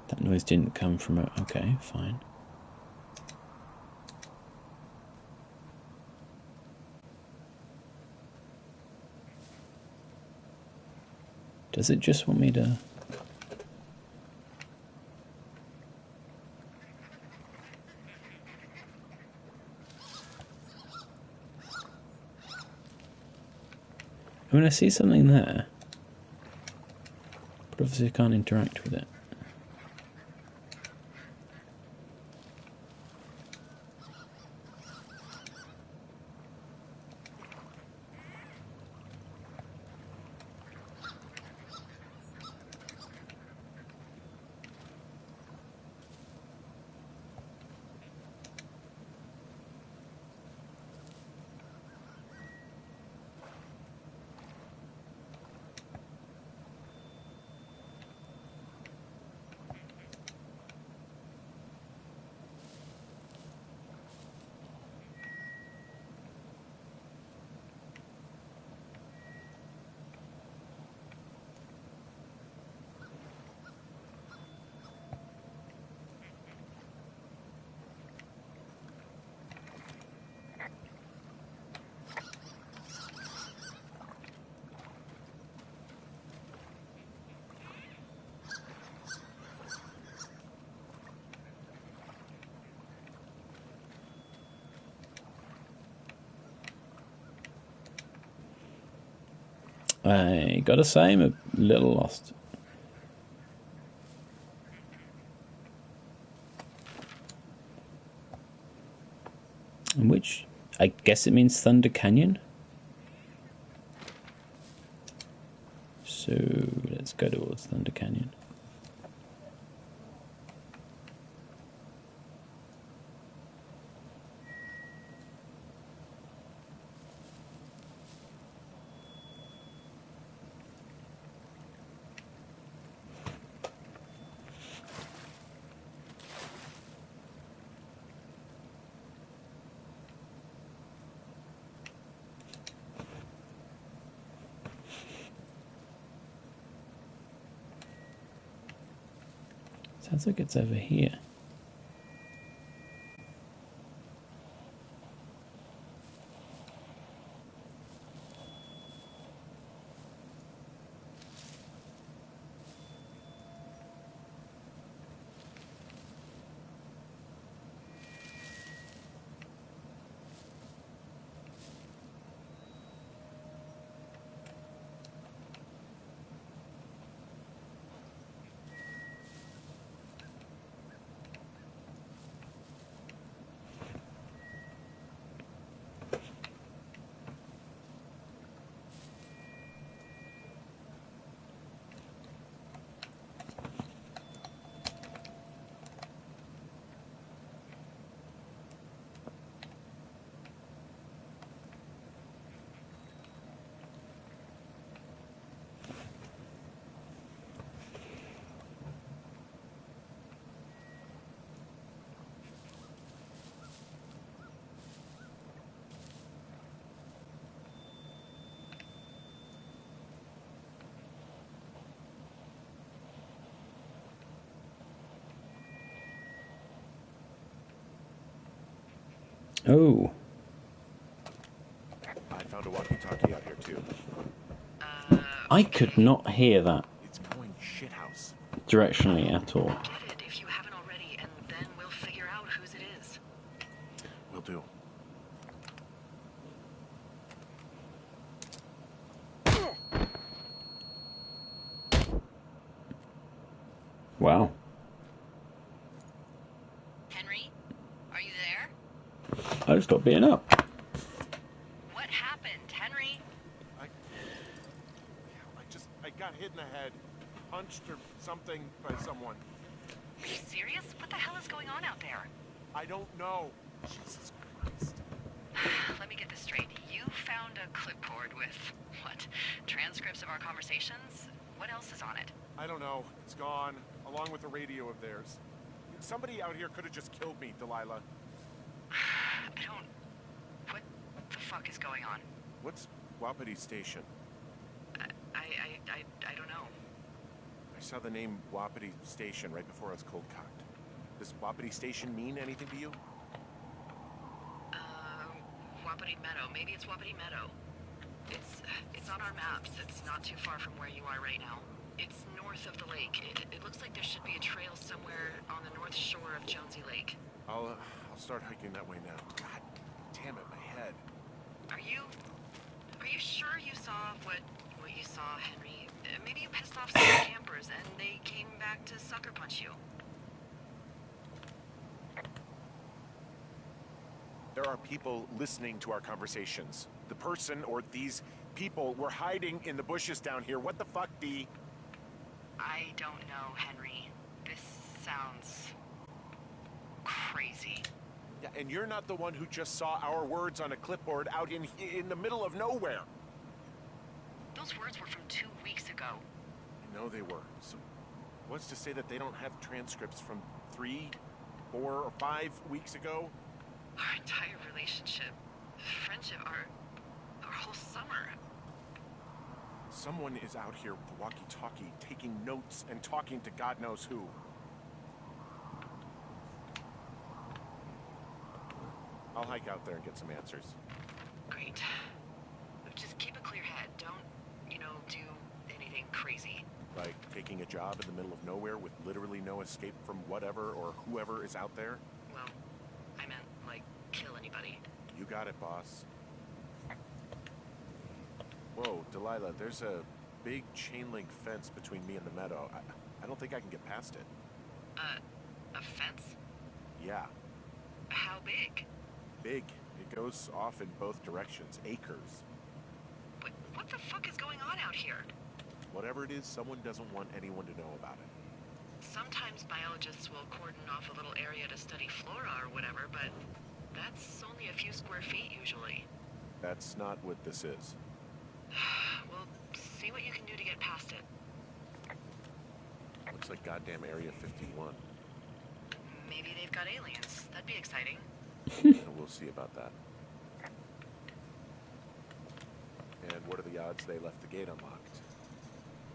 that noise didn't come from it. Okay, fine. Does it just want me to... I mean, I see something there, but obviously I can't interact with it. I gotta say, I'm a little lost. Which, I guess it means Thunder Canyon. So let's go towards Thunder Canyon. Sounds like it's over here. Oh. I found a walkie-talkie out here too. I could not hear that It's going shithouse. directionally at all. Get it if you haven't already, and then we'll figure out whose it is. Will do. Wow. Henry, are you there? I just got beaten up. What happened, Henry? I got hit in the head, punched or something by someone. Are you serious? What the hell is going on out there? I don't know. Jesus Christ. Let me get this straight. You found a clipboard with, what, transcripts of our conversations? What else is on it? I don't know. It's gone, along with the radio of theirs. Somebody out here could have just killed me, Delilah. What the fuck is going on? What's Wapiti Station? I don't know. I saw the name Wapiti Station right before I was cold cocked. Does Wapiti Station mean anything to you? Wapiti Meadow. Maybe it's Wapiti Meadow. It's on our maps. It's not too far from where you are right now. It's north of the lake. It looks like there should be a trail somewhere on the north shore of Jonesy Lake. I'll start hiking that way now. God damn it, my head. Are you sure you saw what you saw, Henry? Maybe you pissed off some campers and they came back to sucker punch you. There are people listening to our conversations. The person or these people were hiding in the bushes down here. What the fuck, Dee? I don't know, Henry. This sounds crazy. Yeah, and you're not the one who just saw our words on a clipboard out in the middle of nowhere. Those words were from 2 weeks ago. I know they were. So what's to say that they don't have transcripts from 3, 4, or 5 weeks ago? Our entire relationship, friendship, our whole summer. Someone is out here with the walkie-talkie, taking notes and talking to God knows who. I'll hike out there and get some answers. Great. Just keep a clear head. Don't, do anything crazy. Like taking a job in the middle of nowhere with literally no escape from whatever or whoever is out there? Well, I meant, kill anybody. You got it, boss. Whoa, Delilah, there's a big chain link fence between me and the meadow. I don't think I can get past it. A fence? Yeah, How big? big. It goes off in both directions, acres. What the fuck is going on out here? Whatever it is, someone doesn't want anyone to know about it. Sometimes biologists will cordon off a little area to study flora or whatever, but that's only a few square feet usually. That's not what this is. Well, see what you can do to get past it. Looks like goddamn Area 51. Maybe they've got aliens. That'd be exciting. We'll see about that. And what are the odds they left the gate unlocked?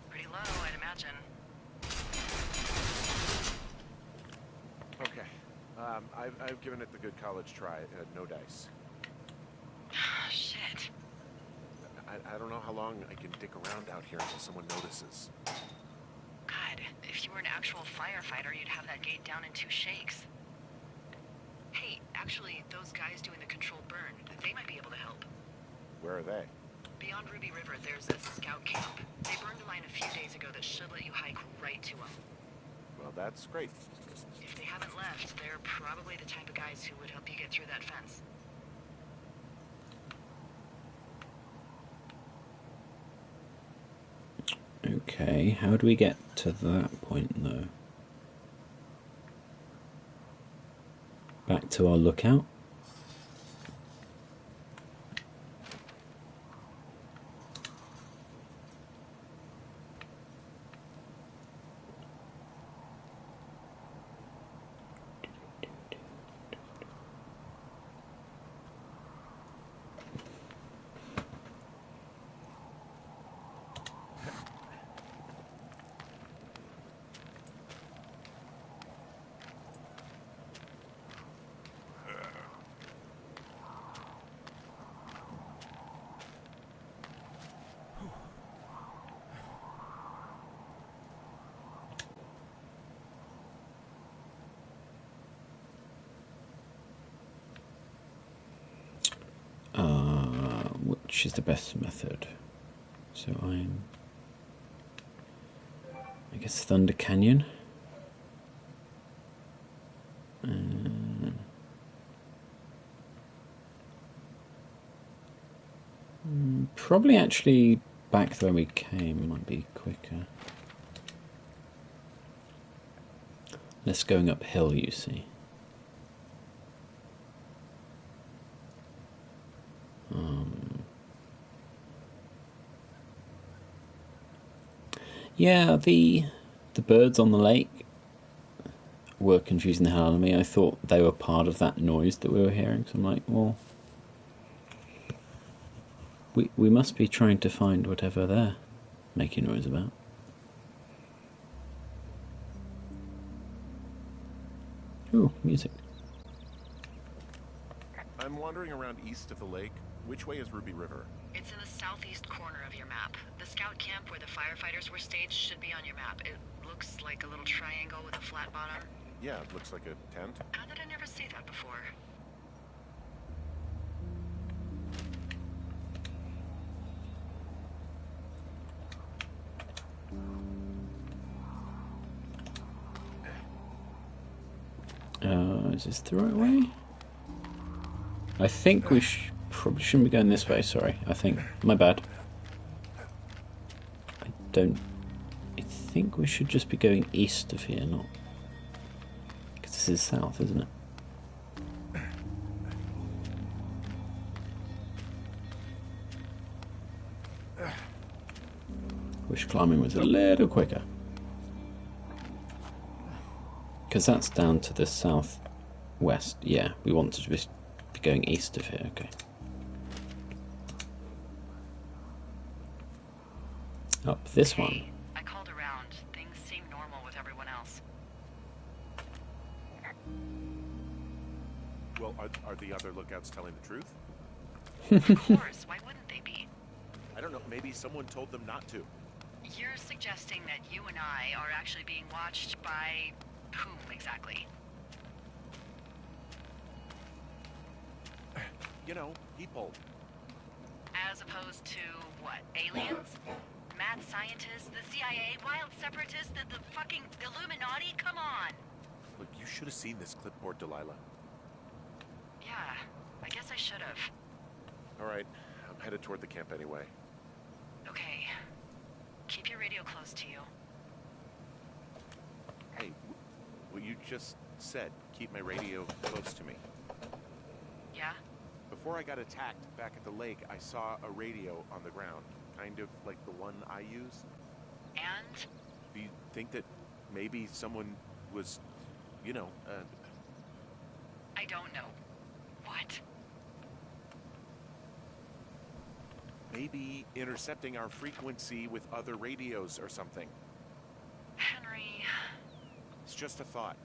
Pretty low, I'd imagine. Okay. I've given it the good college try. No dice. Shit. I don't know how long I can dick around out here until someone notices. God, if you were an actual firefighter, you'd have that gate down in 2 shakes. Hey, actually, those guys doing the controlled burn, they might be able to help. Where are they? Beyond Ruby River, there's a scout camp. They burned a line a few days ago that should let you hike right to them. Well, that's great. If they haven't left, they're probably the type of guys who would help you get through that fence. Okay, how do we get to that point, though? Back to our lookout? Which is the best method? So I guess Thunder Canyon. Probably actually back the way we came might be quicker. Less going uphill, you see. Yeah, the birds on the lake were confusing the hell out of me. I thought they were part of that noise that we were hearing, so I'm like, well, we must be trying to find whatever they're making noise about. Ooh, music. I'm wandering around east of the lake. Which way is Ruby River? It's in the southeast corner of your map. The scout camp where the firefighters were staged should be on your map. It looks like a little triangle with a flat bottom. Yeah, it looks like a tent. How did I never see that before? Is this the right way? I think we probably shouldn't be going this way, sorry. I think, my bad. I think we should just be going east of here, not... Because this is south, isn't it? Wish climbing was a little quicker. Because that's down to the southwest. Yeah, we want to just be going east of here, okay. Up this one. I called around. Things seem normal with everyone else. Well, are the other lookouts telling the truth? Of course, why wouldn't they be? I don't know, maybe someone told them not to. You're suggesting that you and I are actually being watched by whom exactly? You know, people. As opposed to, what, aliens? Mad scientists, the CIA, wild separatists, the fucking Illuminati? Come on! Look, you should have seen this clipboard, Delilah. Yeah, I guess I should have. All right, I'm headed toward the camp anyway. Okay. Keep your radio close to you. Hey, what you just said, keep my radio close to me. Yeah? Before I got attacked back at the lake, I saw a radio on the ground, kind of like the one I use. And? Do you think that maybe someone was, you know, I don't know. What? maybe intercepting our frequency with other radios or something? Henry... It's just a thought.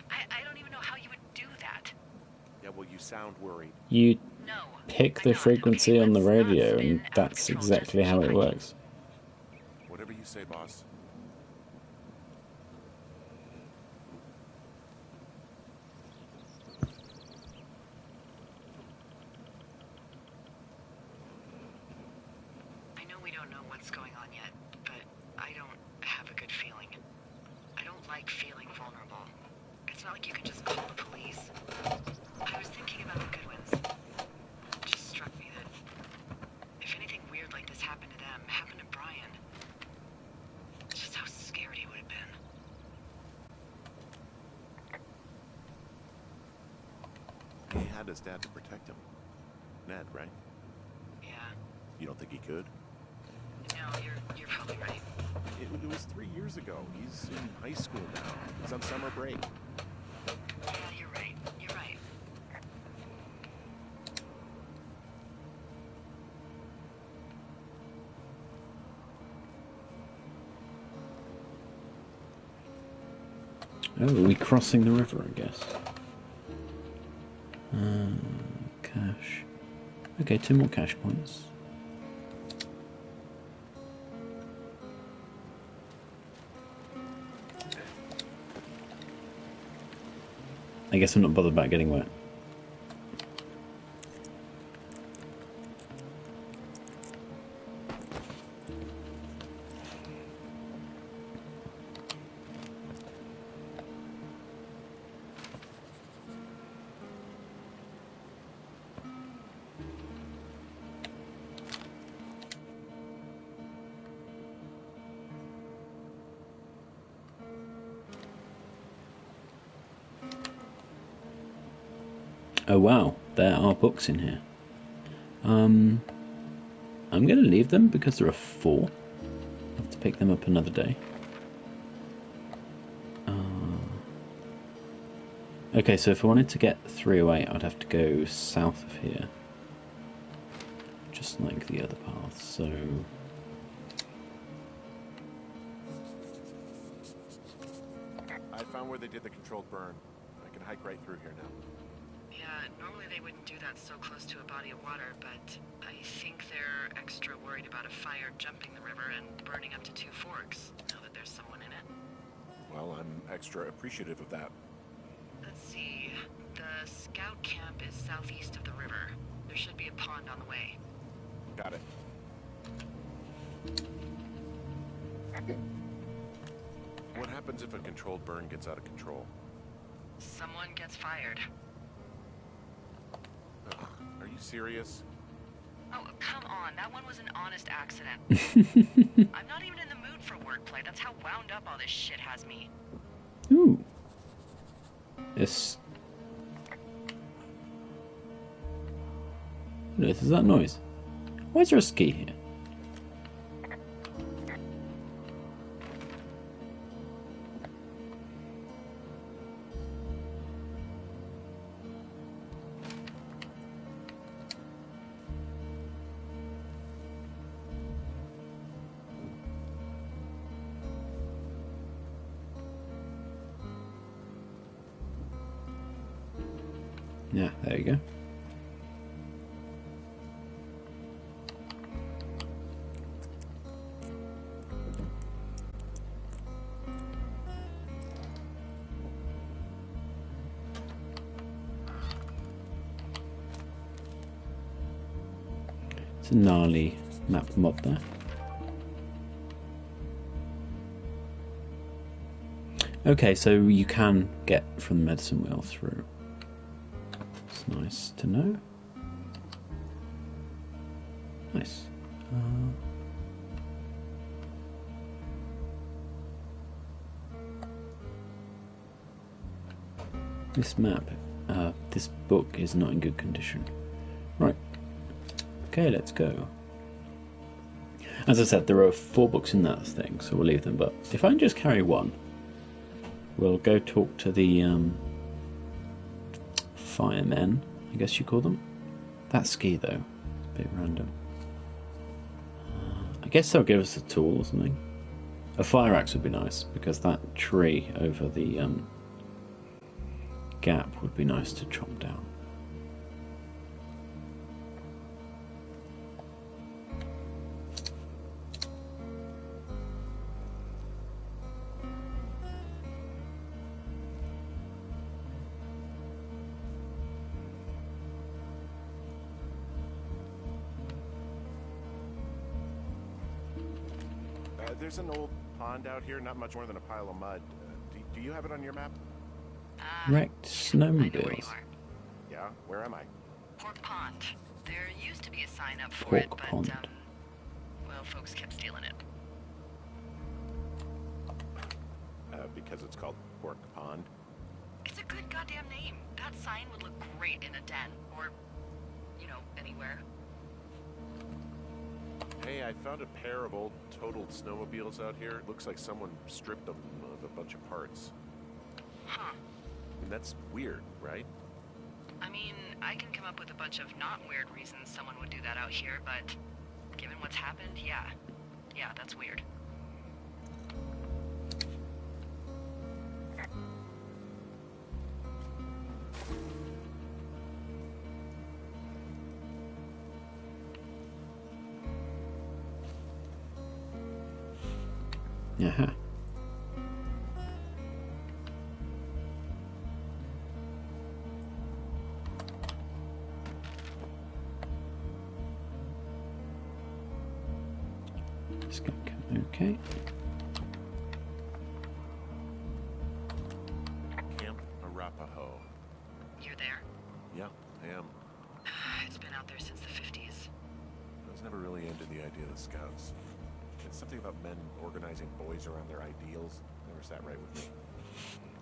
I don't even know how you would do that. Yeah, well, you sound worried. You No. pick I'm the not. frequency Okay, on the let's not radio, spin and out of that's control. exactly Just how keep it hiking. works. Whatever you say, boss. I know we don't know what's going on yet, but I don't have a good feeling. I don't like feeling vulnerable. It's not like you can just call the police. I was thinking about the Goodwins. It just struck me that if anything weird like this happened to them, happened to Brian, just how scared he would have been. He had his dad to protect him. Ned, right? Yeah. You don't think he could? No, you're probably right. It was 3 years ago. He's in high school now. He's on summer break. Yeah, you're right. You're right. Oh, are we crossing the river, I guess? Cash. Okay, 2 more cash points. I guess I'm not bothered about getting wet. Oh wow, there are books in here. I'm going to leave them because there are 4. I'll have to pick them up another day. Okay, so if I wanted to get 308, I'd have to go south of here. Just like the other path, so... I found where they did the controlled burn. I can hike right through here now. Yeah, normally they wouldn't do that so close to a body of water, but I think they're extra worried about a fire jumping the river and burning up to 2 forks, now that there's someone in it. Well, I'm extra appreciative of that. Let's see. The scout camp is southeast of the river. There should be a pond on the way. Got it. What happens if a controlled burn gets out of control? Someone gets fired. Ugh, are you serious? Oh, come on. That one was an honest accident. I'm not even in the mood for wordplay. That's how wound up all this shit has me. Ooh. This... What is that noise? Why is there a ski here? Yeah, there you go. a gnarly map mod there. Okay, so you can get from the medicine wheel through. It's nice to know. Nice. This map, this book is not in good condition. Right. Okay, let's go. As I said, there are 4 books in that thing, so we'll leave them. But if I can just carry one, we'll go talk to the firemen, I guess you call them. That ski, though, a bit random. I guess they'll give us a tool or something. A fire axe would be nice, because that tree over the gap would be nice to chop down. There's an old pond out here, not much more than a pile of mud. Do you have it on your map? Wrecked snowmobiles. Yeah, where am I? Pork Pond. There used to be a sign up for Pork it, but Pond. well, folks kept stealing it. Because it's called Pork Pond. It's a good goddamn name. That sign would look great in a den, or, you know, anywhere. Hey, I found a pair of old totaled snowmobiles out here. It looks like someone stripped them of a bunch of parts. Huh. I mean, that's weird, right? I mean, I can come up with a bunch of not weird reasons someone would do that out here, but given what's happened, yeah. Yeah, that's weird. Uh-huh. Okay. Camp Arapaho. You're there? Yeah, I am. It's been out there since the 50s. I was never really into the idea of the Scouts. It's something about men organizing boys around their ideals. Never sat right with me.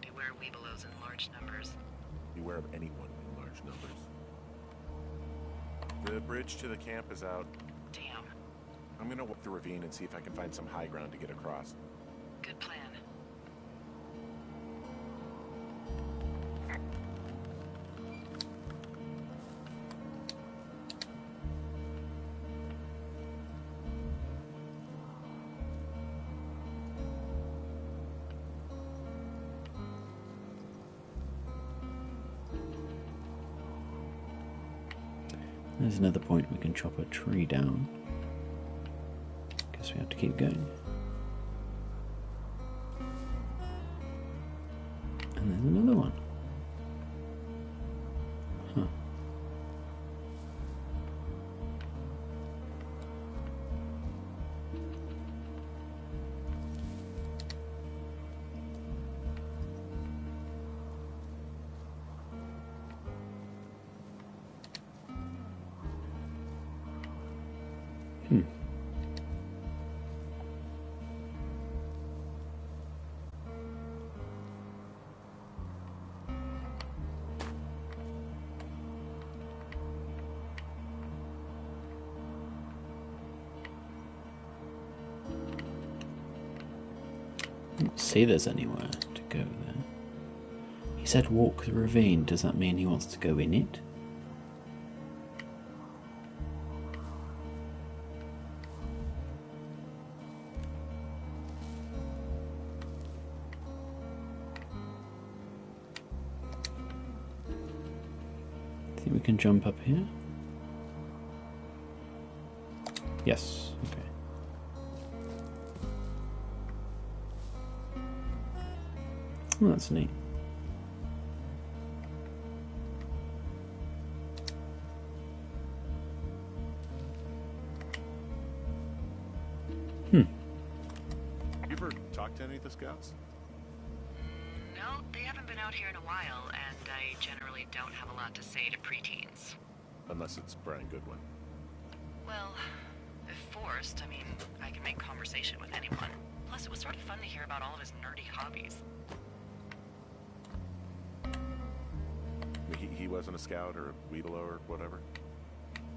Beware weebelows in large numbers. Beware of anyone in large numbers. The bridge to the camp is out. Damn. I'm gonna walk the ravine and see if I can find some high ground to get across. Good plan. There's another point we can chop a tree down. Guess we have to keep going. And there's another one. Huh. Don't see there's anywhere to go there. He said walk the ravine. Does that mean he wants to go in it? Think we can jump up here? Yes, okay. Oh, that's neat. Scouts? No, they haven't been out here in a while, and I generally don't have a lot to say to preteens. Unless it's Brian Goodwin. Well, if forced, I mean, I can make conversation with anyone. Plus, it was sort of fun to hear about all of his nerdy hobbies. He wasn't a scout or a Weeblo or whatever?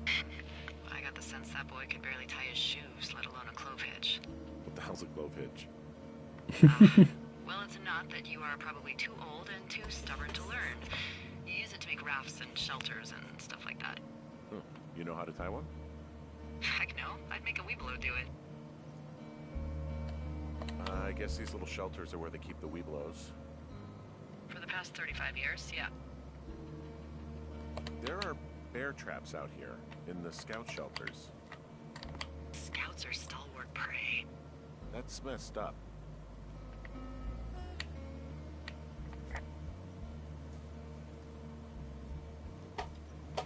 I got the sense that boy could barely tie his shoes, let alone a clove hitch. What the hell's a clove hitch? Well, it's a knot that you are probably too old and too stubborn to learn. You use it to make rafts and shelters and stuff like that. Oh, you know how to tie one? Heck no, I'd make a Weeblo do it. I guess these little shelters are where they keep the Weeblos. For the past 35 years, yeah. There are bear traps out here in the scout shelters. Scouts are stalwart prey. That's messed up.